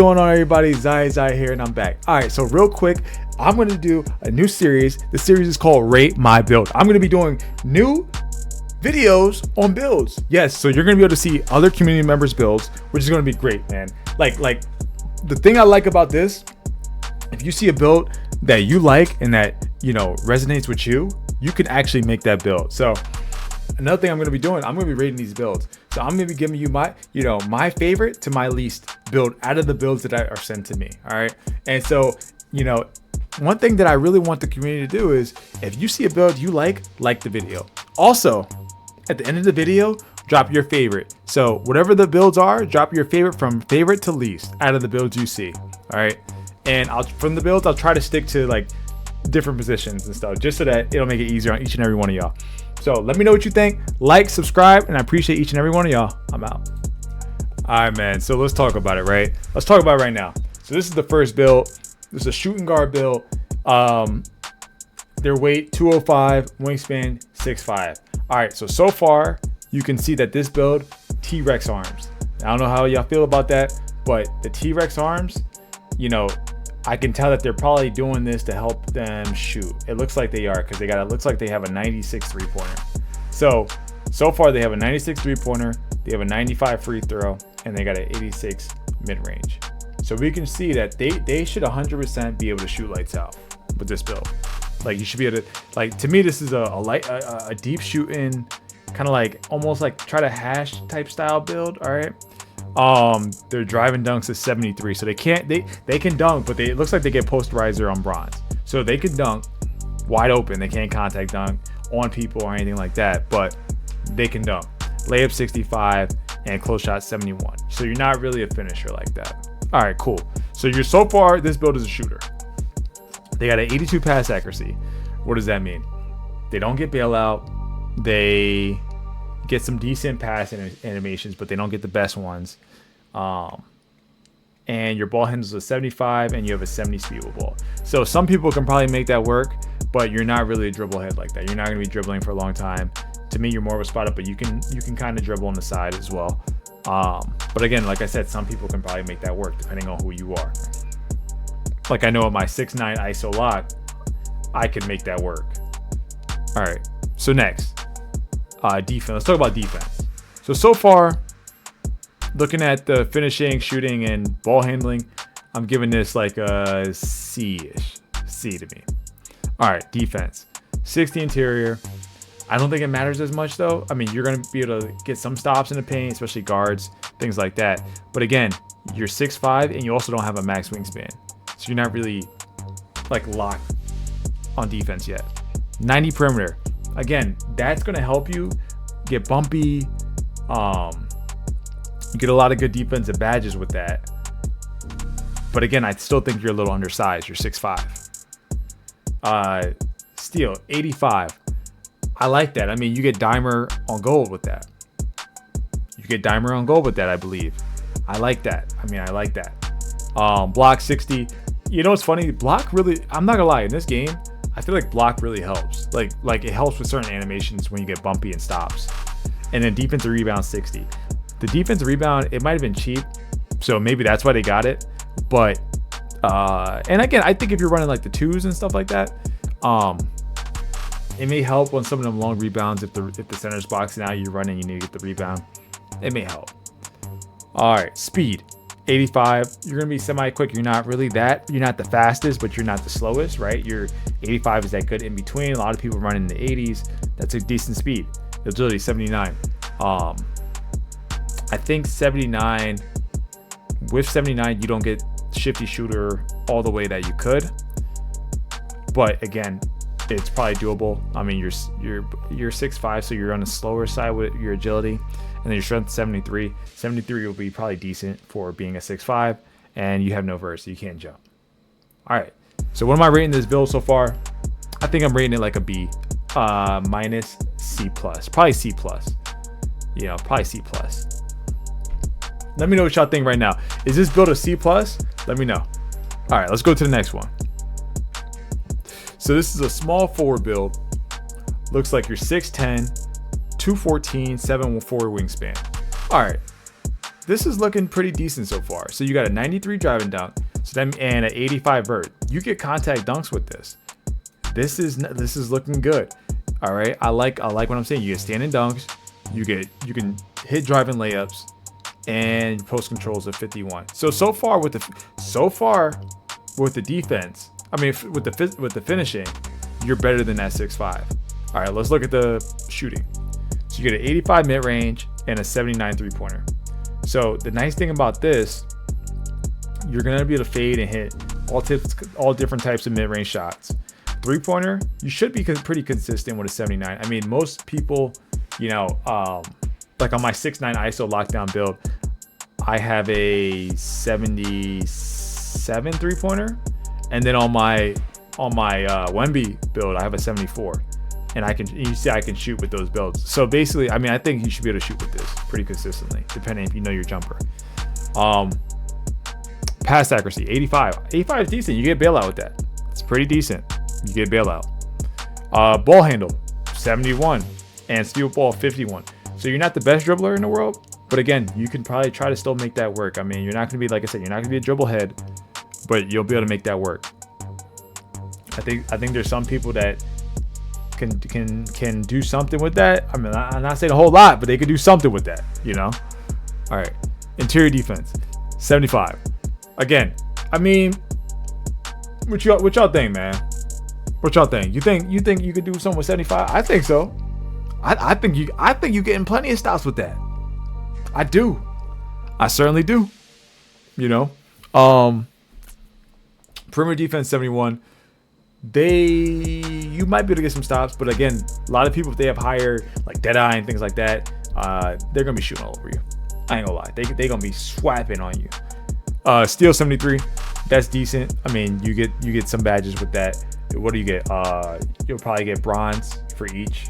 What's going on, everybody? ZiahZiah here, and I'm back. All right, so real quick, I'm going to do a new series. The series is called Rate My Build. I'm going to be doing new videos on builds. Yes, so you're going to be able to see other community members' builds, which is going to be great, man. Like the thing I like about this, if you see a build that you like and that, you know, resonates with you, you can actually make that build. So another thing I'm going to be doing, I'm going to be rating these builds. So I'm going to be giving you my, my favorite to my least build out of the builds that are sent to me. All right. And so, one thing that I really want the community to do is if you see a build you like the video. Also, at the end of the video, drop your favorite. So whatever the builds are, drop your favorite from favorite to least out of the builds you see. All right. And from the builds, I'll try to stick to like different positions and stuff just so that it'll make it easier on each and every one of y'all. So let me know what you think. Like, subscribe, and I appreciate each and every one of y'all. I'm out. All right, man. So let's talk about it, right? Let's talk about it right now. So this is the first build. This is a shooting guard build. Their weight 205, wingspan 6'5". All right. So far you can see that this build T-Rex arms. I don't know how y'all feel about that, but the T-Rex arms, I can tell that they're probably doing this to help them shoot. It looks like they are because it looks like they have a 96 three-pointer. So far they have a 96 three-pointer, they have a 95 free throw, and they got an 86 mid-range. So we can see that they should 100% be able to shoot lights out with this build. Like you should be able to, like, to me this is a deep shooting, kind of like almost like try to hash type style build. All right. Their driving dunks is 73, so they can dunk, but it looks like they get posterizer on bronze, so they can dunk wide open. They can't contact dunk on people or anything like that, but they can dunk. Layup 65 and close shot 71, so you're not really a finisher like that. All right, cool. So so far this build is a shooter. They got an 82 pass accuracy. What does that mean? They don't get bailout. They get some decent pass animations, but they don't get the best ones. And your ball handles a 75 and you have a 70 speed with ball. So some people can probably make that work, but you're not really a dribble head like that. You're not going to be dribbling for a long time. To me, you're more of a spot up, but you can kind of dribble on the side as well. But again, like I said, some people can probably make that work depending on who you are. Like I know at my 6'9" ISO lock, I can make that work. All right, so next. Defense. Let's talk about defense. So far, looking at the finishing, shooting, and ball handling, I'm giving this like a C-ish. C to me. All right, defense. 60 interior. I don't think it matters as much though. I mean, you're going to be able to get some stops in the paint, especially guards, things like that. But again, you're 6'5", and you also don't have a max wingspan. So you're not really like locked on defense yet. 90 perimeter. Again, that's going to help you get bumpy. You get a lot of good defensive badges with that. But again, I still think you're a little undersized. You're 6'5". Steal, 85. I like that. I mean, you get dimer on gold with that. I believe. I like that. I like that. Block 60. You know what's funny? Block really, I'm not going to lie, in this game, I feel like block really helps. Like it helps with certain animations when you get bumpy and stops. And then defensive rebound 60. The defensive rebound, it might have been cheap, so maybe that's why they got it. But and again, I think if you're running like the twos and stuff like that, it may help on some of them long rebounds. If the center's boxing out, you're running, you need to get the rebound. It may help. All right, speed. 85, you're gonna be semi-quick. You're not the fastest, but you're not the slowest, right? Your 85 is that good in between. A lot of people running in the 80s. That's a decent speed. Agility 79. I think 79. With 79, you don't get shifty shooter all the way that you could. But again, it's probably doable. I mean, you're 6'5", so you're on the slower side with your agility. And then your strength 73. 73 will be probably decent for being a 6'5", and you have no vert, so you can't jump. All right. So what am I rating this build so far? I think I'm rating it like a B, minus C+, probably C+. Probably C+. Let me know what y'all think right now. Is this build a C+? Let me know. All right, let's go to the next one. So this is a small forward build. Looks like you're 6'10", 214, 7'4" wingspan. All right. this is looking pretty decent so far. So you got a 93 driving dunk, so then and an 85 vert. You get contact dunks with this. This is looking good. All right, I like what I'm saying. You get standing dunks, you can hit driving layups, and post controls of 51. So far with the defense, I mean with the finishing, you're better than that 6'5". All right, let's look at the shooting. So you get an 85 mid range and a 79 3-pointer. So the nice thing about this, you're gonna be able to fade and hit all different types of mid range shots. 3-pointer, you should be pretty consistent with a 79. I mean, most people, you know, like on my 6'9" ISO lockdown build, I have a 77 3-pointer, and then on my Wemby build, I have a 74, and you see I can shoot with those builds. So basically, I mean, I think you should be able to shoot with this pretty consistently, depending if you know your jumper. Pass accuracy 85. 85 is decent. You get bailout with that. It's pretty decent. You get bailout. Ball handle 71 and steal ball 51. So you're not the best dribbler in the world, but again, you can probably try to still make that work. I mean, you're not going to be, like I said, you're not going to be a dribble head, but you'll be able to make that work. I think there's some people that can do something with that. I mean, I'm not saying a whole lot, but they could do something with that, you know? All right. Interior defense 75. Again, I mean, what y'all think, man? What y'all think? You think you could do something with 75? I think so. I think you getting plenty of stops with that. I do. I certainly do. You know, perimeter defense 71. You might be able to get some stops, but again, a lot of people, if they have higher like Deadeye and things like that, they're gonna be shooting all over you. I ain't gonna lie, they gonna be swapping on you. Steel 73, that's decent. I mean, you get some badges with that. What do you get? You'll probably get bronze for each,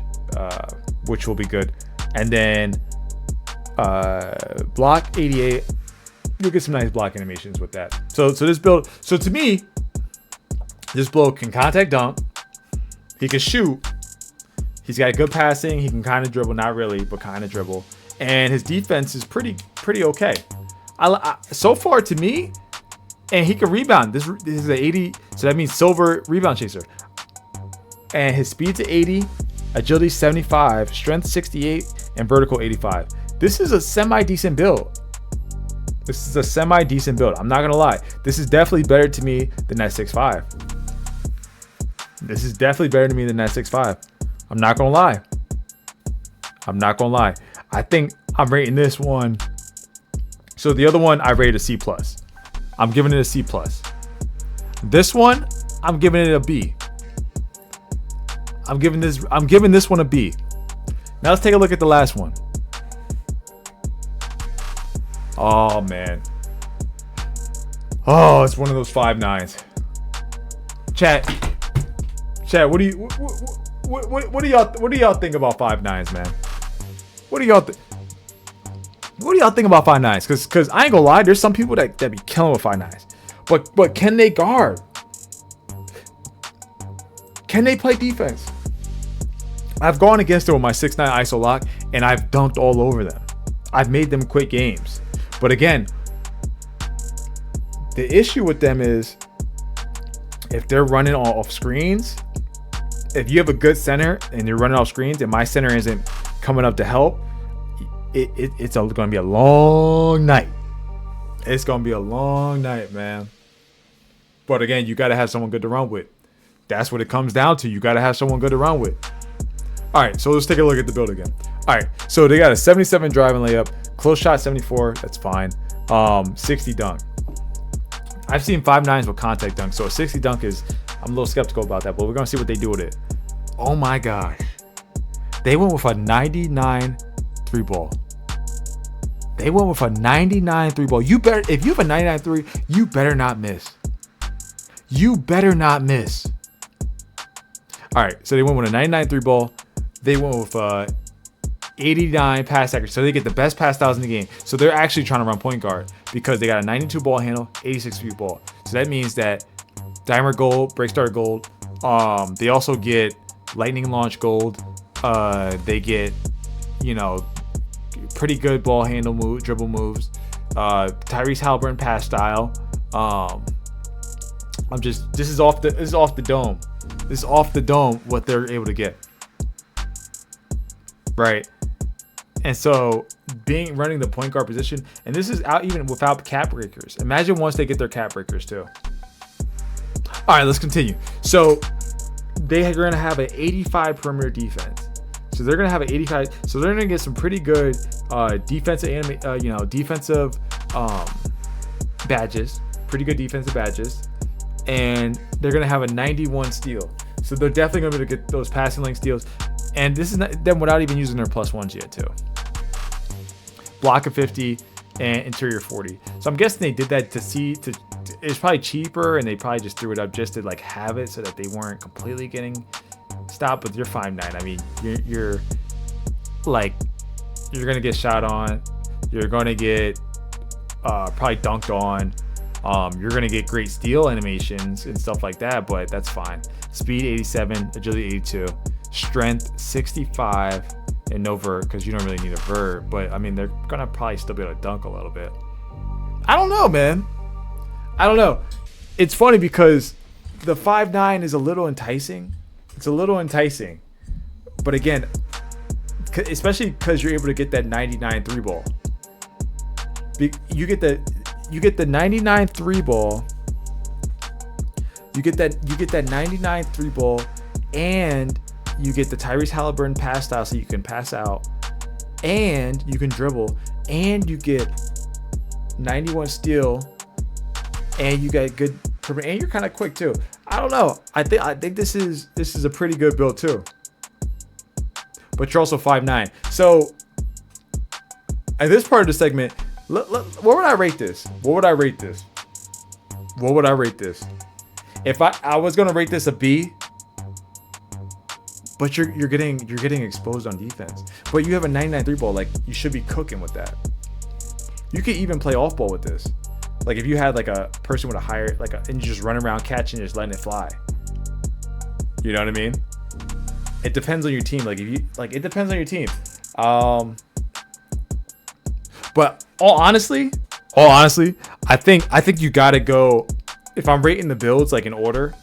which will be good. And then block 88, you'll get some nice block animations with that. So this build, so to me, this build can contact dunk, he can shoot, he's got good passing, he can kind of dribble, not really, but kind of dribble, and his defense is pretty okay. So far to me, and he can rebound. This is an 80, so that means silver rebound chaser. And his speed to 80, agility 75, strength 68, and vertical 85. This is a semi-decent build. I'm not gonna lie. This is definitely better to me than that 6'5". This is definitely better to me than that 6'5". I'm not gonna lie. I think I'm rating this one. So the other one I rated a C+. I'm giving it a C+. This one, I'm giving it a B. I'm giving this one a B. Now let's take a look at the last one. Oh man. Oh, it's one of those 5'9s. Chat, what do y'all think about 5'9s, man? What do y'all think about 5'9s? Because I ain't gonna lie, there's some people that be killing with 5'9s. But can they guard? Can they play defense? I've gone against them with my 6'9 ISO lock, and I've dunked all over them. I've made them quit games. But again, the issue with them is if they're running off screens, if you have a good center and you're running off screens and my center isn't coming up to help, it's going to be a long night. It's going to be a long night, man. But again, you got to have someone good to run with. That's what it comes down to. You got to have someone good to run with. All right, so let's take a look at the build again. All right, so they got a 77 driving layup, close shot 74, that's fine. 60 dunk. I've seen 5'9s with contact dunk, so a 60 dunk is, I'm a little skeptical about that, but we're gonna see what they do with it. Oh my gosh. They went with a 99 3 ball. They went with a 99 3 ball. You better, if you have a 99 3, you better not miss. You better not miss. All right, so they went with a 99 3 ball. They went with 89 pass accuracy, so they get the best pass styles in the game. So they're actually trying to run point guard because they got a 92 ball handle, 86 feet ball. So that means that diamond gold, break start gold. They also get lightning launch gold. They get, you know, pretty good ball handle move, dribble moves. Tyrese Halliburton pass style. This is off the dome. This is off the dome what they're able to get. Right. And so running the point guard position, and this is out even without cap breakers. Imagine once they get their cap breakers too. All right, let's continue. So they're going to have an 85 perimeter defense. So they're going to have an 85. So they're going to get some pretty good defensive badges, pretty good defensive badges, and they're going to have a 91 steal. So they're definitely going to be able to get those passing lane steals. And this is not them without even using their +1s yet too. Block of 50 and interior 40. So I'm guessing they did that it's probably cheaper, and they probably just threw it up just to like have it so that they weren't completely getting stopped. But you're 5'9". I mean, you're gonna get shot on. You're gonna get probably dunked on. You're gonna get great steal animations and stuff like that, but that's fine. Speed 87, agility 82, strength 65, and no vert because you don't really need a vert. But I mean, they're gonna probably still be able to dunk a little bit. I don't know, man. I don't know. It's funny because the 5'9" is a little enticing. It's a little enticing, but again, especially because you're able to get that 99 3 ball. You get the 99 3 ball. You get that 99 3 ball, and you get the Tyrese Halliburton pass style, so you can pass out, and you can dribble, and you get 91 steal, and you got good, and you're kind of quick too. I don't know. I think this is a pretty good build too. But you're also 5'9". So at this part of the segment, what would I rate this? What would I rate this? If I was gonna rate this a B, but you're getting exposed on defense. But you have a 99 3 ball, like you should be cooking with that. You could even play off ball with this. Like if you had like a person with a higher, and you just run around catching and just letting it fly. You know what I mean? It depends on your team. It depends on your team. But all honestly, I think you gotta go. If I'm rating the builds like in order,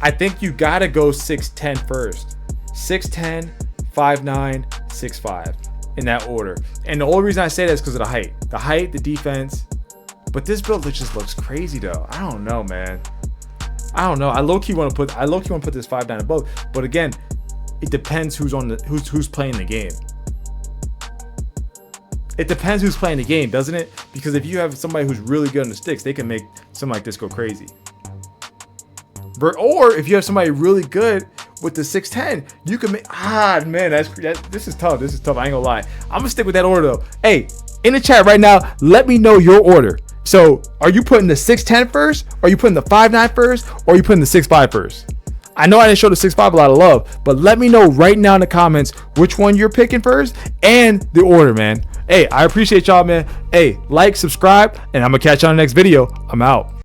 I think you gotta go 6'10" first. 6'10", 5'9", 6'5" in that order. And the only reason I say that is because of the height. The height, the defense. But this build just looks crazy though. I don't know, man. I don't know. I low-key want to put this 5'9" above. But again, it depends who's playing the game. It depends who's playing the game, doesn't it? Because if you have somebody who's really good on the sticks, they can make something like this go crazy. Or if you have somebody really good with the 6'10", you can make. Man, this is tough. This is tough. I ain't gonna lie. I'm gonna stick with that order though. Hey, in the chat right now, let me know your order. So, are you putting the 6'10" first? Are you putting the 5'9" first? Or are you putting the 6'5" first? I know I didn't show the 6'5" a lot of love, but let me know right now in the comments which one you're picking first and the order, man. Hey, I appreciate y'all, man. Hey, like, subscribe, and I'm gonna catch you on the next video. I'm out.